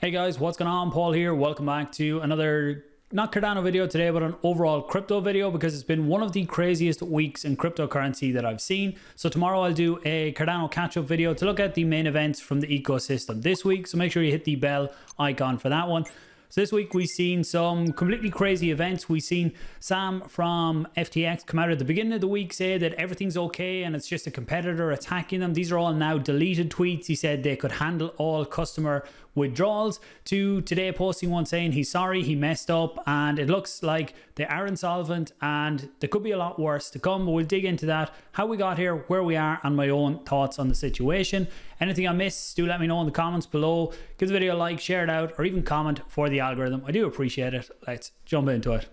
Hey guys, what's going on? Paul here. Welcome back to another, not Cardano video today, but an overall crypto video, because it's been one of the craziest weeks in cryptocurrency that I've seen. So tomorrow I'll do a Cardano catch-up video to look at the main events from the ecosystem this week. So make sure you hit the bell icon for that one. So this week we've seen some completely crazy events. We've seen Sam from FTX come out at the beginning of the week, say that everything's okay and it's just a competitor attacking them. These are all now deleted tweets. He said they could handle all customer withdrawals, to today posting one saying he's sorry, he messed up, and it looks like they are insolvent and there could be a lot worse to come. But we'll dig into that, how we got here, where we are, and my own thoughts on the situation. Anything I missed, do let me know in the comments below. Give the video a like, share it out, or even comment for the algorithm. I do appreciate it. Let's jump into it.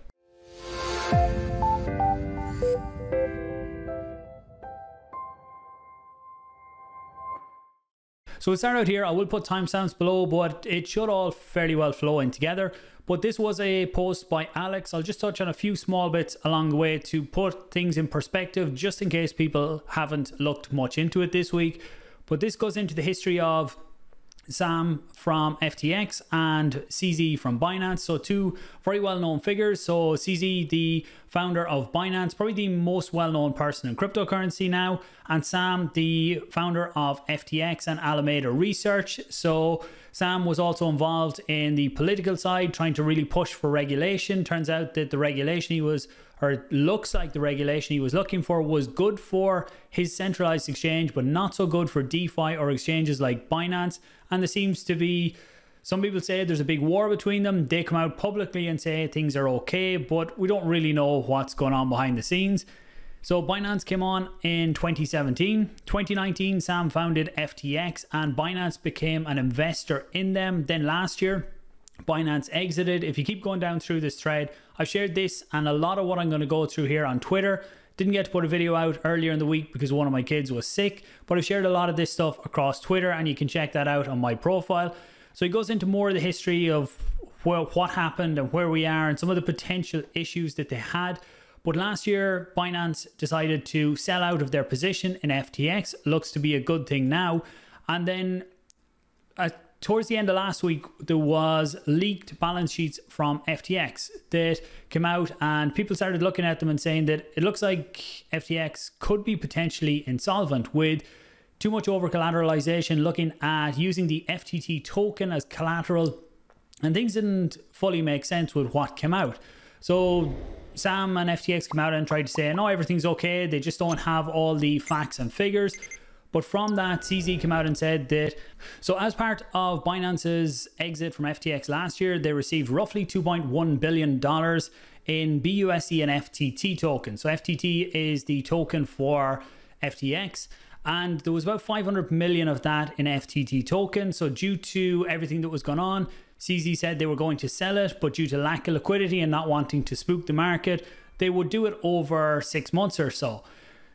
So we'll start out here. I will put timestamps below, but it should all fairly well flow in together. But this was a post by Alex. I'll just touch on a few small bits along the way to put things in perspective, just in case people haven't looked much into it this week. But this goes into the history of Sam from FTX and CZ from Binance. So two very well-known figures. So CZ, the founder of Binance, probably the most well-known person in cryptocurrency now, and Sam, the founder of FTX and Alameda Research. So Sam was also involved in the political side, trying to really push for regulation. Turns out that the regulation he was, or it looks like the regulation he was looking for, was good for his centralized exchange, but not so good for DeFi or exchanges like Binance. And there seems to be, some people say there's a big war between them. They come out publicly and say things are okay, but we don't really know what's going on behind the scenes. So Binance came on in 2017. 2019, Sam founded FTX and Binance became an investor in them. Then last year, Binance exited. If you keep going down through this thread, I've shared this and a lot of what I'm going to go through here on Twitter. Didn't get to put a video out earlier in the week because one of my kids was sick, but I've shared a lot of this stuff across Twitter and you can check that out on my profile. So he goes into more of the history of what happened and where we are and some of the potential issues that they had. But last year, Binance decided to sell out of their position in FTX. Looks to be a good thing now. And then towards the end of last week, there was leaked balance sheets from FTX that came out, and people started looking at them and saying that it looks like FTX could be potentially insolvent with too much over collateralization, looking at using the FTT token as collateral, and things didn't fully make sense with what came out. So Sam and FTX came out and tried to say, no, everything's okay. They just don't have all the facts and figures. But from that, CZ came out and said that, so as part of Binance's exit from FTX last year, they received roughly $2.1 billion in BUSD and FTT tokens. So FTT is the token for FTX. And there was about 500 million of that in FTT token. So due to everything that was going on, CZ said they were going to sell it, but due to lack of liquidity and not wanting to spook the market, they would do it over 6 months or so.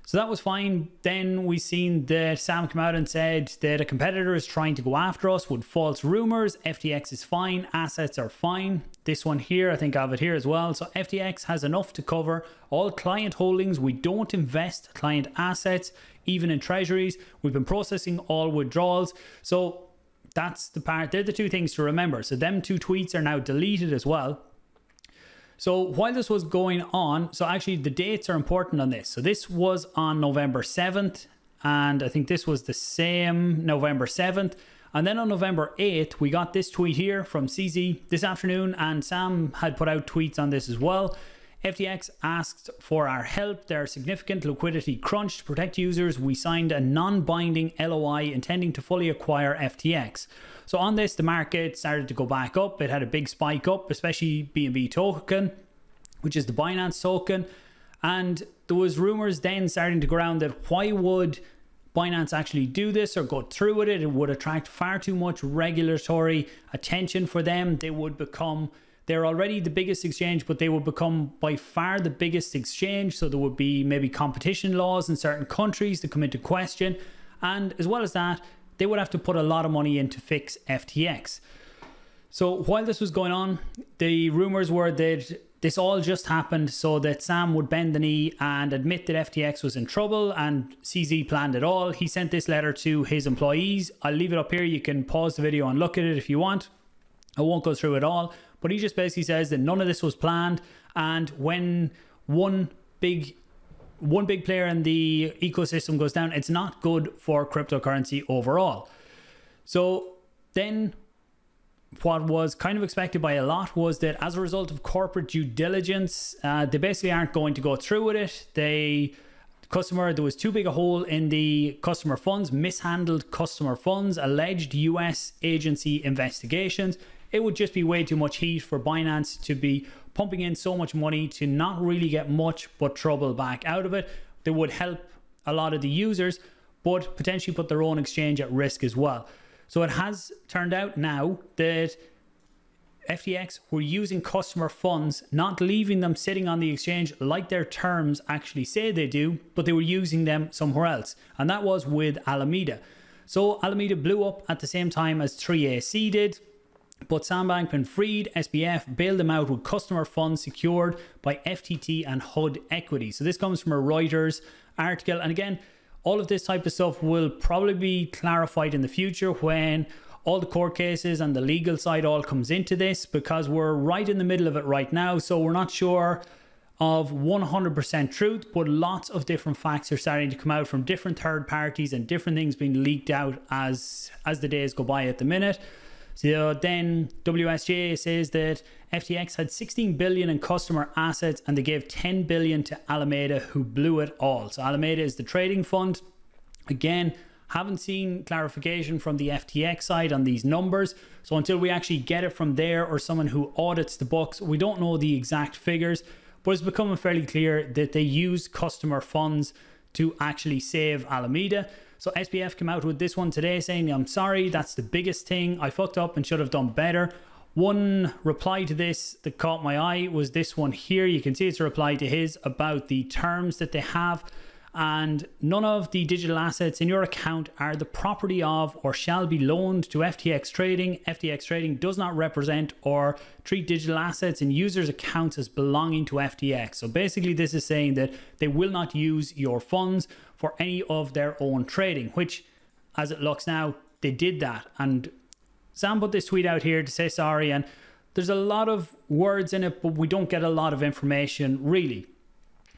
So that was fine. Then we seen that Sam come out and said that a competitor is trying to go after us with false rumors. FTX is fine, assets are fine. This one here, I think I have it here as well. So FTX has enough to cover all client holdings. We don't invest client assets, even in treasuries. We've been processing all withdrawals. So that's the part, they're the two things to remember. So them two tweets are now deleted as well. So while this was going on, so actually the dates are important on this. So this was on November 7th, and I think this was the same November 7th. And then on November 8th, we got this tweet here from CZ this afternoon, and Sam had put out tweets on this as well. FTX asked for our help. There are significant liquidity crunch. To protect users, we signed a non-binding LOI intending to fully acquire FTX. So on this, the market started to go back up. It had a big spike up, especially BNB token, which is the Binance token. And there was rumors then starting to go around that why would Binance actually do this or go through with it? It would attract far too much regulatory attention for them. They would become, they're already the biggest exchange, but they would become by far the biggest exchange. So there would be maybe competition laws in certain countries that come into question. And as well as that, they would have to put a lot of money in to fix FTX. So while this was going on, the rumors were that this all just happened so that Sam would bend the knee and admit that FTX was in trouble, and CZ planned it all. He sent this letter to his employees. I'll leave it up here. You can pause the video and look at it if you want. I won't go through it all, but he just basically says that none of this was planned, and when one big player in the ecosystem goes down, it's not good for cryptocurrency overall. So then what was kind of expected by a lot was that as a result of corporate due diligence, they basically aren't going to go through with it. There was too big a hole in the customer funds, mishandled customer funds, alleged US agency investigations. It would just be way too much heat for Binance to be pumping in so much money to not really get much but trouble back out of it. They would help a lot of the users, but potentially put their own exchange at risk as well. So it has turned out now that FTX were using customer funds, not leaving them sitting on the exchange like their terms actually say they do, but they were using them somewhere else. And that was with Alameda. So Alameda blew up at the same time as 3AC did, but Sam Bankman-Fried, SBF, bailed them out with customer funds secured by FTT and HUD equity. So this comes from a Reuters article. And again, all of this type of stuff will probably be clarified in the future when all the court cases and the legal side all comes into this, because we're right in the middle of it right now. So we're not sure of 100% truth, but lots of different facts are starting to come out from different third parties and different things being leaked out as the days go by at the minute. So then WSJ says that FTX had 16 billion in customer assets and they gave 10 billion to Alameda, who blew it all. So Alameda is the trading fund. Again, haven't seen clarification from the FTX side on these numbers. So until we actually get it from there or someone who audits the books, we don't know the exact figures, but it's becoming fairly clear that they use customer funds to actually save Alameda. So SBF came out with this one today saying, I'm sorry, that's the biggest thing. I fucked up and should have done better. One reply to this that caught my eye was this one here. You can see it's a reply to his about the terms that they have. And none of the digital assets in your account are the property of or shall be loaned to FTX Trading. FTX Trading does not represent or treat digital assets in users' accounts as belonging to FTX. So basically this is saying that they will not use your funds for any of their own trading, which as it looks now, they did that. And Sam put this tweet out here to say sorry, and there's a lot of words in it, but we don't get a lot of information really.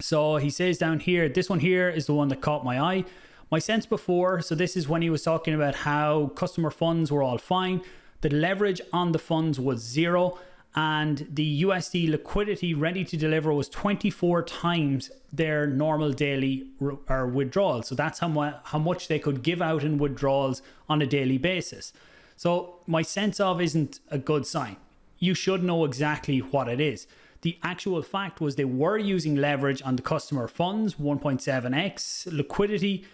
So he says down here, this one here is the one that caught my eye. My sense before, so this is when he was talking about how customer funds were all fine. The leverage on the funds was zero, and the USD liquidity ready to deliver was 24 times their normal daily withdrawal. So that's how much they could give out in withdrawals on a daily basis. So my sense of isn't a good sign. You should know exactly what it is. The actual fact was they were using leverage on the customer funds, 1.7x. Liquidity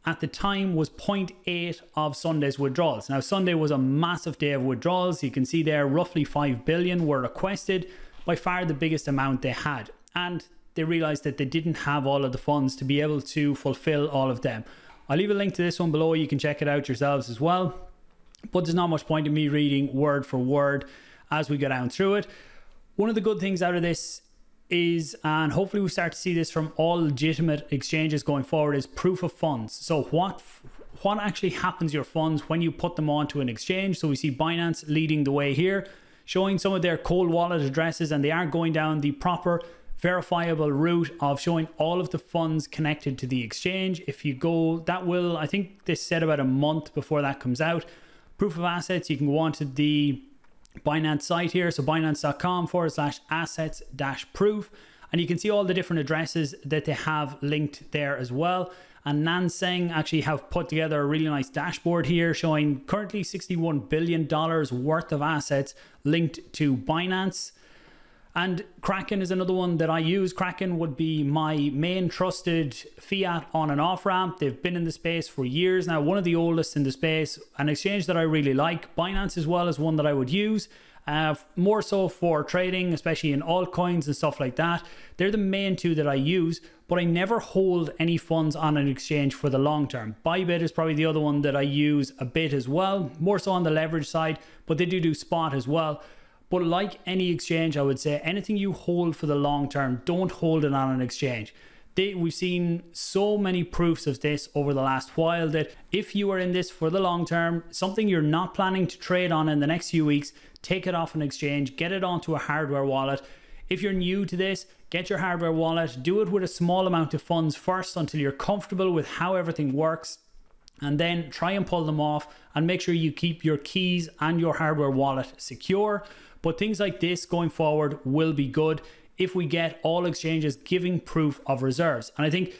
at the time was 0.8 of Sunday's withdrawals. Now, Sunday was a massive day of withdrawals. You can see there roughly 5 billion were requested, by far the biggest amount they had. And they realized that they didn't have all of the funds to be able to fulfill all of them. I'll leave a link to this one below. You can check it out yourselves as well. But there's not much point in me reading word for word as we go down through it. One of the good things out of this is, and hopefully we start to see this from all legitimate exchanges going forward, is proof of funds. So what actually happens to your funds when you put them onto an exchange? So we see Binance leading the way here, showing some of their cold wallet addresses, and they are going down the proper verifiable route of showing all of the funds connected to the exchange. If you go, that will, I think they said about a month before that comes out. Proof of assets, you can go on to the Binance site here, so binance.com/assets-proof, and you can see all the different addresses that they have linked there as well. And Nanseng actually have put together a really nice dashboard here showing currently $61 billion worth of assets linked to Binance. And Kraken is another one that I use. Kraken would be my main trusted fiat on and off ramp. They've been in the space for years now, one of the oldest in the space, an exchange that I really like. Binance as well is one that I would use, more so for trading, especially in altcoins and stuff like that. They're the main two that I use, but I never hold any funds on an exchange for the long term. Bybit is probably the other one that I use a bit as well, more so on the leverage side, but they do spot as well. But like any exchange, I would say anything you hold for the long term, don't hold it on an exchange. We've seen so many proofs of this over the last while that if you are in this for the long term, something you're not planning to trade on in the next few weeks, take it off an exchange, get it onto a hardware wallet. If you're new to this, get your hardware wallet, do it with a small amount of funds first until you're comfortable with how everything works, and then try and pull them off and make sure you keep your keys and your hardware wallet secure. But things like this going forward will be good if we get all exchanges giving proof of reserves. And I think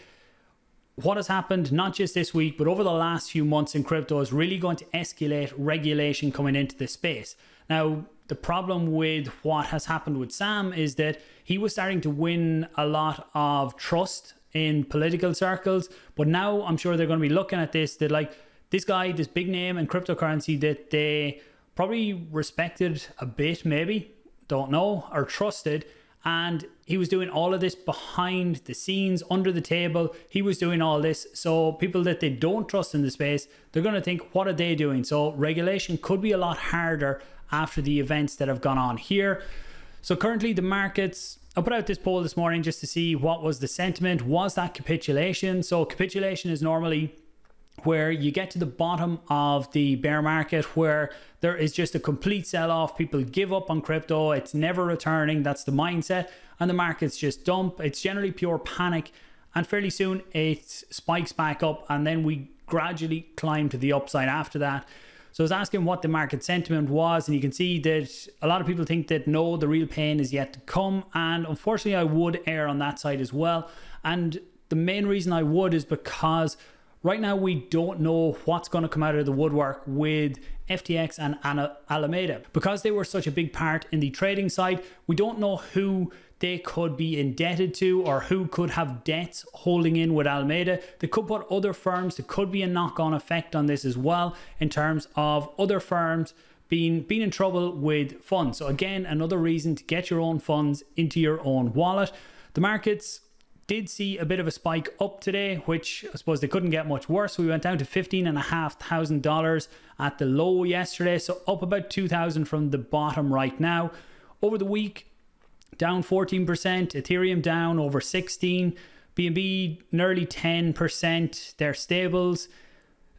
what has happened, not just this week, but over the last few months in crypto, is really going to escalate regulation coming into this space. Now, the problem with what has happened with Sam is that he was starting to win a lot of trust in political circles, but now I'm sure they're going to be looking at this, that like this guy, this big name in cryptocurrency that they probably respected a bit, maybe, don't know, or trusted, and he was doing all of this behind the scenes, under the table. He was doing all this, so people that they don't trust in the space, they're going to think, what are they doing? So regulation could be a lot harder after the events that have gone on here. So currently the markets, I put out this poll this morning just to see what was the sentiment. Was that capitulation? So capitulation is normally where you get to the bottom of the bear market, where there is just a complete sell-off. People give up on crypto. It's never returning. That's the mindset. And the markets just dump. It's generally pure panic. And fairly soon it spikes back up. And then we gradually climb to the upside after that. So I was asking what the market sentiment was, and you can see that a lot of people think that no, the real pain is yet to come. And unfortunately, I would err on that side as well. And the main reason I would is because right now we don't know what's going to come out of the woodwork with FTX and Alameda. Because they were such a big part in the trading side, we don't know who they could be indebted to or who could have debts holding in with Alameda. They could put other firms, there could be a knock-on effect on this as well in terms of other firms being in trouble with funds. So again, another reason to get your own funds into your own wallet. The markets did see a bit of a spike up today, which I suppose they couldn't get much worse. We went down to $15,500 at the low yesterday, so up about 2,000 from the bottom right now. Over the week, down 14%, Ethereum down over 16%, BNB nearly 10%, their stables,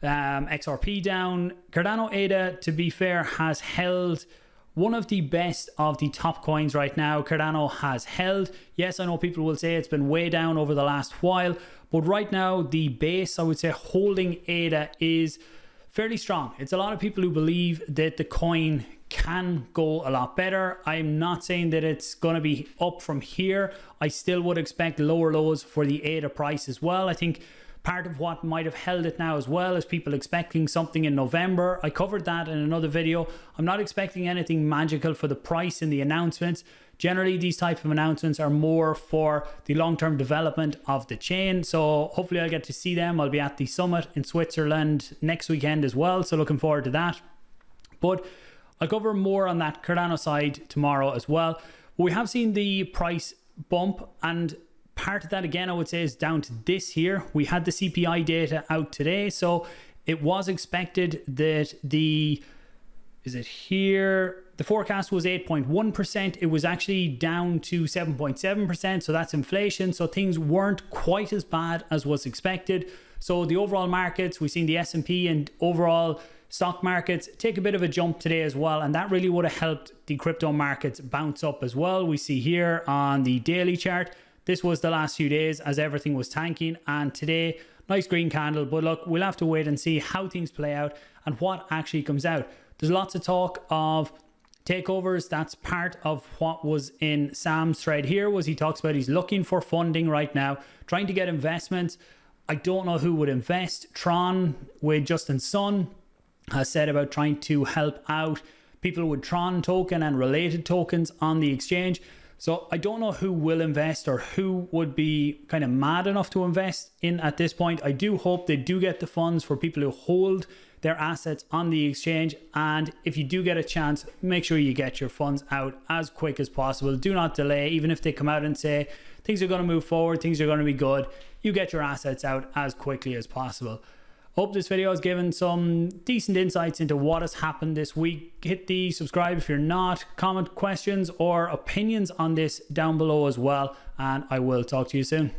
XRP down. Cardano ADA, to be fair, has held one of the best of the top coins right now. Cardano has held. Yes, I know people will say it's been way down over the last while, but right now the base, I would say, holding ADA is fairly strong. It's a lot of people who believe that the coin can go a lot better. I'm not saying that it's going to be up from here. I still would expect lower lows for the ADA price as well. I think part of what might have held it now as well is people expecting something in November. I covered that in another video. I'm not expecting anything magical for the price in the announcements. Generally, these types of announcements are more for the long-term development of the chain. So hopefully I'll get to see them. I'll be at the summit in Switzerland next weekend as well. So looking forward to that. But I'll cover more on that Cardano side tomorrow as well. We have seen the price bump, and part of that, again, I would say is down to this here. We had the CPI data out today, so it was expected that the forecast was 8.1%. It was actually down to 7.7%, so that's inflation. So things weren't quite as bad as was expected. So the overall markets, we've seen the S&P and overall stock markets take a bit of a jump today as well, and that really would have helped the crypto markets bounce up as well. We see here on the daily chart, this was the last few days as everything was tanking, and today, nice green candle. But look, we'll have to wait and see how things play out and what actually comes out. There's lots of talk of takeovers. That's part of what was in Sam's thread here, was he talks about he's looking for funding right now, trying to get investments. I don't know who would invest. Tron with Justin Sun has said about trying to help out people with Tron token and related tokens on the exchange. So I don't know who will invest or who would be kind of mad enough to invest in at this point. I do hope they do get the funds for people who hold their assets on the exchange. And if you do get a chance, make sure you get your funds out as quick as possible. Do not delay. Even if they come out and say things are going to move forward, things are going to be good, you get your assets out as quickly as possible. Hope this video has given some decent insights into what has happened this week. Hit the subscribe if you're not. Comment questions or opinions on this down below as well, and I will talk to you soon.